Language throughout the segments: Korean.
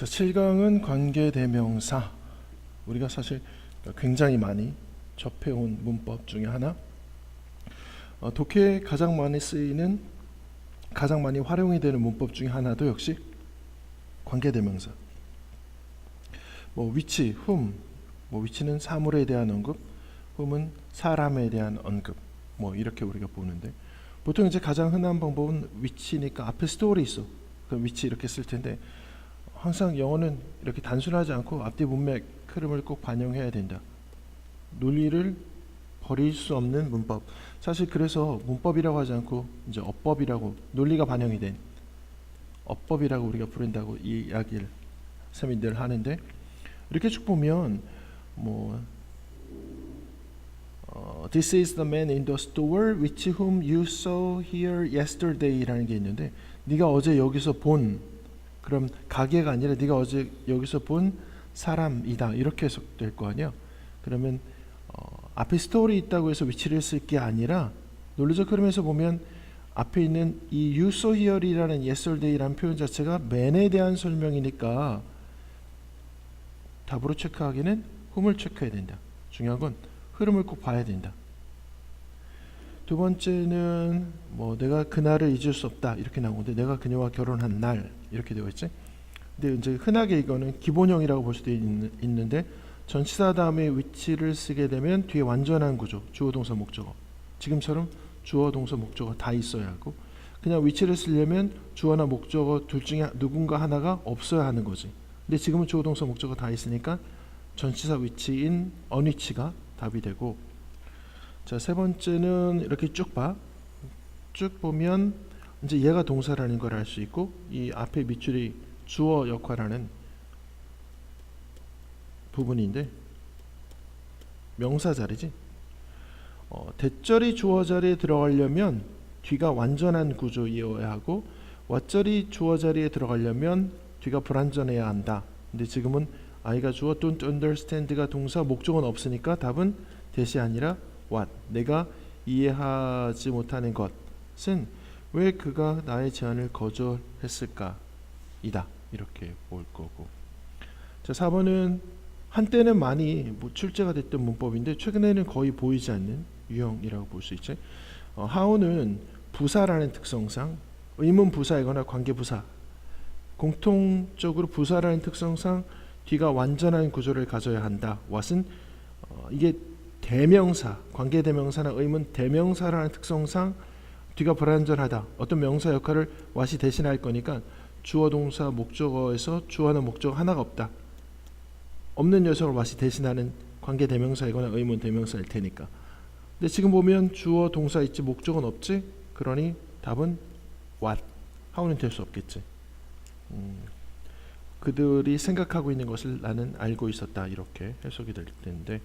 자, 7강은 관계대명사. 우리가 사실 굉장히 많이 접해온 문법 중에 하나. 독해에 가장 많이 쓰이는, 가장 많이 활용이 되는 문법 중에 하나도 역시 관계대명사. 위치, whom. 위치는 사물에 대한 언급, whom은 사람에 대한 언급. 이렇게 우리가 보는데, 보통 이제 가장 흔한 방법은 위치니까 앞에 스토리 있어. 그 위치 이렇게 쓸 텐데, 항상 영어는 이렇게 단순하지 않고 앞뒤 문맥 흐름을 꼭 반영해야 된다. 논리를 버릴 수 없는 문법. 사실 그래서 문법이라고 하지 않고 이제 어법이라고, 논리가 반영이 된 어법이라고 우리가 부른다고 이 이야기를 쌤이 늘 하는데, 이렇게 쭉 보면 This is the man in the store which whom you saw here yesterday라는 게 있는데, 네가 어제 여기서 본, 그럼 가게가 아니라 네가 어제 여기서 본 사람이다, 이렇게 해석될 거 아니야. 그러면 앞에 스토리 있다고 해서 위치를 쓸 게 아니라, 논리적 흐름에서 보면 앞에 있는 이 you saw here이라는 yesterday라는 표현 자체가 man에 대한 설명이니까 답으로 체크하기는 whom을 체크해야 된다. 중요한 건 흐름을 꼭 봐야 된다. 두 번째는 내가 그날을 잊을 수 없다, 이렇게 나오는데, 내가 그녀와 결혼한 날, 이렇게 되어 있지. 근데 이제 흔하게 이거는 기본형이라고 볼 수도 있는데, 전치사 다음에 위치를 쓰게 되면 뒤에 완전한 구조, 주어 동사 목적어, 지금처럼 주어 동사 목적어 다 있어야 하고, 그냥 위치를 쓰려면 주어나 목적어 둘 중에 누군가 하나가 없어야 하는 거지. 근데 지금은 주어 동사 목적어 다 있으니까 전치사 위치인 언위치가 답이 되고, 자, 세 번째는 이렇게 쭉 보면 이제 얘가 동사라는 걸 알 수 있고, 이 앞에 밑줄이 주어 역할하는 부분인데, 명사 자리지. 대절이 주어 자리에 들어가려면 뒤가 완전한 구조이어야 하고, 왓절이 주어 자리에 들어가려면 뒤가 불완전해야 한다. 근데 지금은 I가 주어, don't understand가 동사, 목적은 없으니까 답은 that이 아니라 what. 내가 이해하지 못하는 것은 왜 그가 나의 제안을 거절했을까 이다, 이렇게 볼 거고. 자, 4번은 한때는 많이 출제가 됐던 문법인데 최근에는 거의 보이지 않는 유형이라고 볼 수 있지. how는 부사라는 특성상, 의문 부사이거나 관계 부사, 공통적으로 부사라는 특성상 뒤가 완전한 구조를 가져야 한다. what은 이게 대명사, 관계 대명사나 의문 대명사라는 특성상 뒤가 불완전하다. 어떤 명사 역할을 what이 대신할 거니까 주어 동사 목적어에서 주어나 목적어 하나가 없다. 없는 녀석을 what이 대신하는 관계 대명사이거나 의문 대명사일 테니까. 근데 지금 보면 주어 동사 있지 목적은 없지. 그러니 답은 what. how는 될 수 없겠지. 그들이 생각하고 있는 것을 나는 알고 있었다, 이렇게 해석이 될 텐데.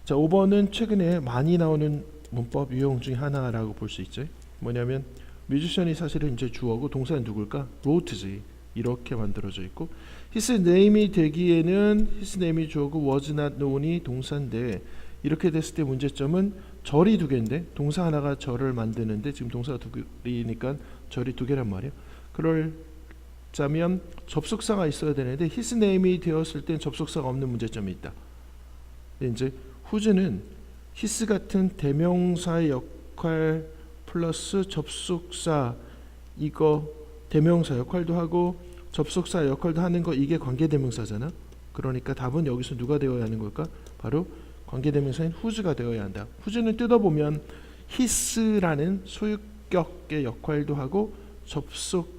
자, 5번은 최근에 많이 나오는 문법 유형 중에 하나라고 볼 수 있지. 뭐냐면 뮤지션이 사실은 이제 주어고 동사는 누굴까? wrote지. 이렇게 만들어져 있고, his name이 되기에는 his name이 주어고 was not known이 동사인데, 이렇게 됐을 때 문제점은 절이 두 개인데 동사 하나가 절을 만드는데 지금 동사가 두 개니까 절이 두 개란 말이야. 그러자면 접속사가 있어야 되는데 his name이 되었을 땐 접속사가 없는 문제점이 있다. 근데 이제 whose는 his 같은 대명사의 역할 플러스 접속사, 이거 대명사 역할도 하고 접속사 역할도 하는 거, 이게 관계대명사잖아. 그러니까 답은 여기서 누가 되어야 하는 걸까? 바로 관계대명사인 whose가 되어야 한다. whose는 뜯어보면 his라는 소유격의 역할도 하고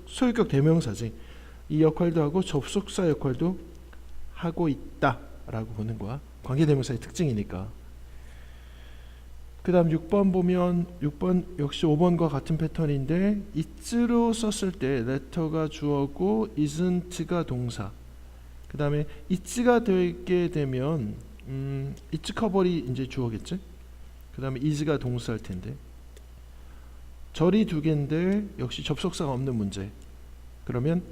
소유격 대명사지. 이 역할도 하고 접속사 역할도 하고 있다라고 보는 거야. 관계대명사의 특징이니까. 그 다음 6번 보면 6번 역시 5번과 같은 패턴인데, it로 썼을 때 letter가 주어고 isn't가 동사, 그 다음에 it가 되게 되면 it cover이 이제 주어겠지. 그 다음에 is가 동사일 텐데, 절이 두 개인데 역시 접속사가 없는 문제. 그러면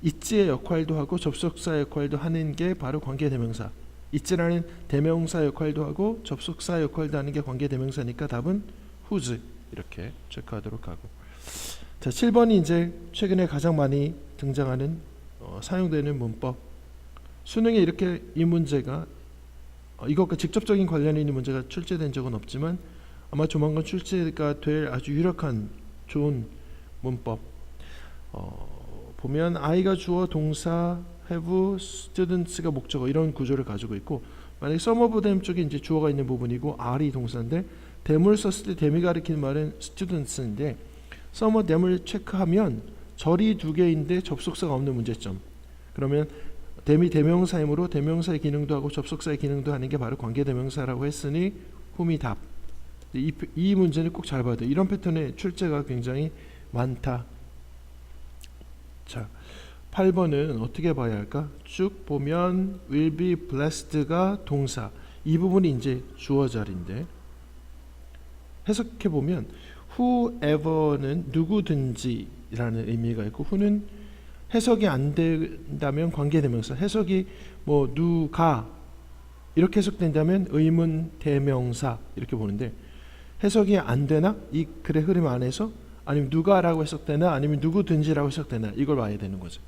it의 역할도 하고 접속사 역할도 하는 게 바로 관계대명사. it라는 대명사 역할도 하고 접속사 역할도 하는 게 관계대명사니까 답은 whose, 이렇게 체크하도록 하고. 자, 7번이 이제 최근에 가장 많이 등장하는 사용되는 문법. 수능에 이렇게 이 문제가 이것과 직접적인 관련이 있는 문제가 출제된 적은 없지만 아마 조만간 출제가 될 아주 유력한 좋은 문법. 보면 I가 주어, 동사, have, students가 목적어 이런 구조를 가지고 있고, 만약에 some of them 쪽에 이제 주어가 있는 부분이고 R이 동사인데 them을 썼을 때 them이 가리키는 말은 students인데 some of them을 체크하면 절이 두 개인데 접속사가 없는 문제점. 그러면 them이 대명사이므로 대명사의 기능도 하고 접속사의 기능도 하는 게 바로 관계대명사라고 했으니 whom이 답. 이 문제는 꼭 잘 봐야 돼. 이런 패턴의 출제가 굉장히 많다. 자, 8번은 어떻게 봐야 할까? 쭉 보면 will be blessed가 동사, 이 부분이 이제 주어 자리인데 해석해 보면 whoever는 누구든지라는 의미가 있고 who는 해석이 안 된다면 관계대명사, 해석이 뭐 누가 이렇게 해석된다면 의문 대명사 이렇게 보는데, 해석이 안 되나? 이 글의 흐름 안에서 아니면 누가라고 해석되나 아니면 누구든지라고 해석되나 이걸 봐야 되는 거죠.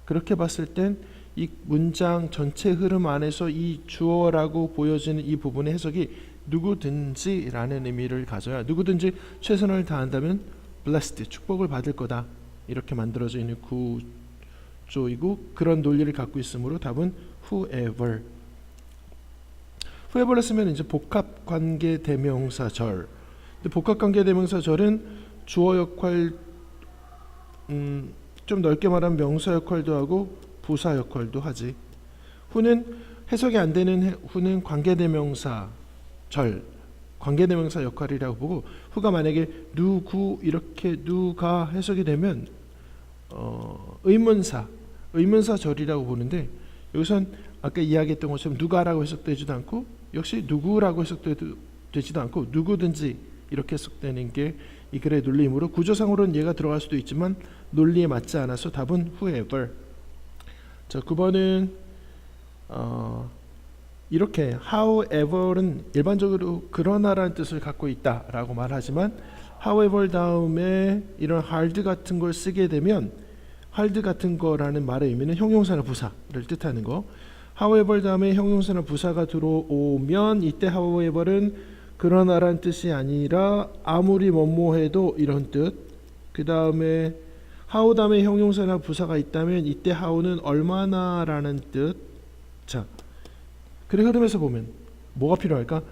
그렇게 봤을 땐 이 문장 전체 흐름 안에서 이 주어라고 보여지는 이 부분의 해석이 누구든지라는 의미를 가져야, 누구든지 최선을 다한다면 blessed, 축복을 받을 거다 이렇게 만들어져 있는 구조이고, 그런 논리를 갖고 있으므로 답은 whoever. whoever를 쓰면 이제 복합관계대명사절. 근데 복합관계대명사절은 주어 역할, 좀 넓게 말하면 명사 역할도 하고 부사 역할도 하지. who는 해석이 안 되는 who는 관계대명사 절, 관계대명사 역할이라고 보고, who가 만약에 누구 이렇게 누가 해석이 되면 의문사 절이라고 보는데, 여기선 아까 이야기했던 것처럼 누가라고 해석되지도 않고 역시 누구라고 해석되지도 않고 누구든지 이렇게 해석되는 게 이 글의 논리이므로 구조상으로는 얘가 들어갈 수도 있지만 논리에 맞지 않아서 답은 whoever. 자, 9번은 이렇게 however는 일반적으로 그러나라는 뜻을 갖고 있다라고 말하지만 however 다음에 이런 hard 같은 걸 쓰게 되면, hard 같은 거라는 말의 의미는 형용사나 부사를 뜻하는 거. however 다음에 형용사나 부사가 들어오면 이때 however는 그러나라는 뜻이 아니라 아무리 뭐뭐해도 이런 뜻. 그 다음에 how 다음에 형용사나 부사가 있다면 이때 how는 얼마나라는 뜻. 자, 글의 흐름에서 보면 뭐가 필요할까?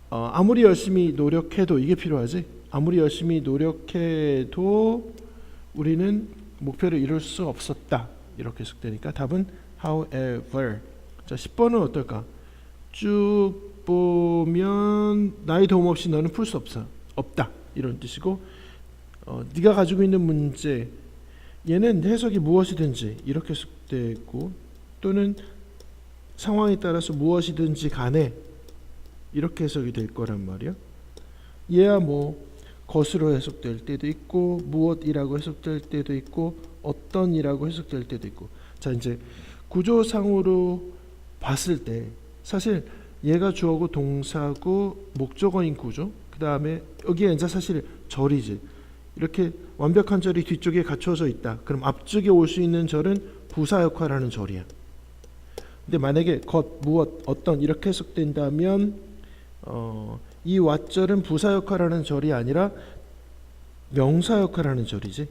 아무리 열심히 노력해도 이게 필요하지. 아무리 열심히 노력해도 우리는 목표를 이룰 수 없었다 이렇게 해석되니까 답은 however. 자, 10번은 어떨까? 쭉 보면 나의 도움 없이 너는 풀 수 없다 이런 뜻이고, 네가 가지고 있는 문제, 얘는 해석이 무엇이든지 이렇게 해석되고, 또는 상황에 따라서 무엇이든지 간에 이렇게 해석이 될 거란 말이야. 얘야 뭐 것으로 해석될 때도 있고 무엇이라고 해석될 때도 있고 어떤이라고 해석될 때도 있고. 자, 이제 구조상으로 봤을 때 사실 얘가 주어고 동사고 목적어인 구조, 그 다음에 여기에 이제 사실 절이지. 이렇게 완벽한 절이 뒤쪽에 갖춰져 있다. 그럼 앞쪽에 올 수 있는 절은 부사 역할을 하는 절이야. 근데 만약에 것, 무엇, 어떤 이렇게 해석된다면 이 왓절은 부사 역할을 하는 절이 아니라 명사 역할을 하는 절이지.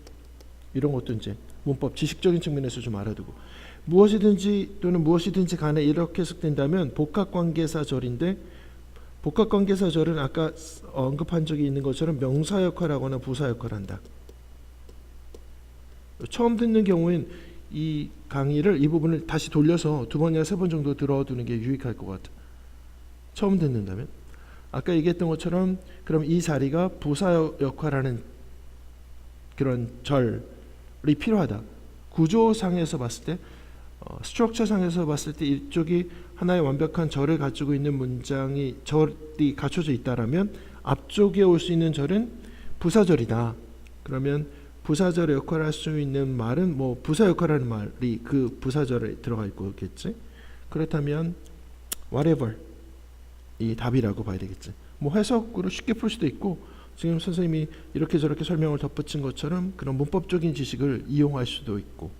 이런 것도 이제 문법 지식적인 측면에서 좀 알아두고, 무엇이든지 또는 무엇이든지 간에 이렇게 해석된다면 복합관계사절인데, 복합관계사절은 아까 언급한 적이 있는 것처럼 명사 역할을 하거나 부사 역할을 한다. 처음 듣는 경우엔 이 강의를, 이 부분을 다시 돌려서 2번이나 3번 정도 들어두는 게 유익할 것 같아. 처음 듣는다면 아까 얘기했던 것처럼 그럼 이 자리가 부사 역할을 하는 그런 절이 필요하다. 구조상에서 봤을 때, 스트럭처상에서 봤을 때 이쪽이 하나의 완벽한 절을 가지고 있는 문장이 절이 갖춰져 있다라면 앞쪽에 올 수 있는 절은 부사절이다. 그러면 부사절의 역할을 할 수 있는 말은 뭐 부사 역할을 하는 말이 그 부사절에 들어가 있겠지. 그렇다면 whatever 이 답이라고 봐야 되겠지. 뭐 해석으로 쉽게 풀 수도 있고 지금 선생님이 이렇게 저렇게 설명을 덧붙인 것처럼 그런 문법적인 지식을 이용할 수도 있고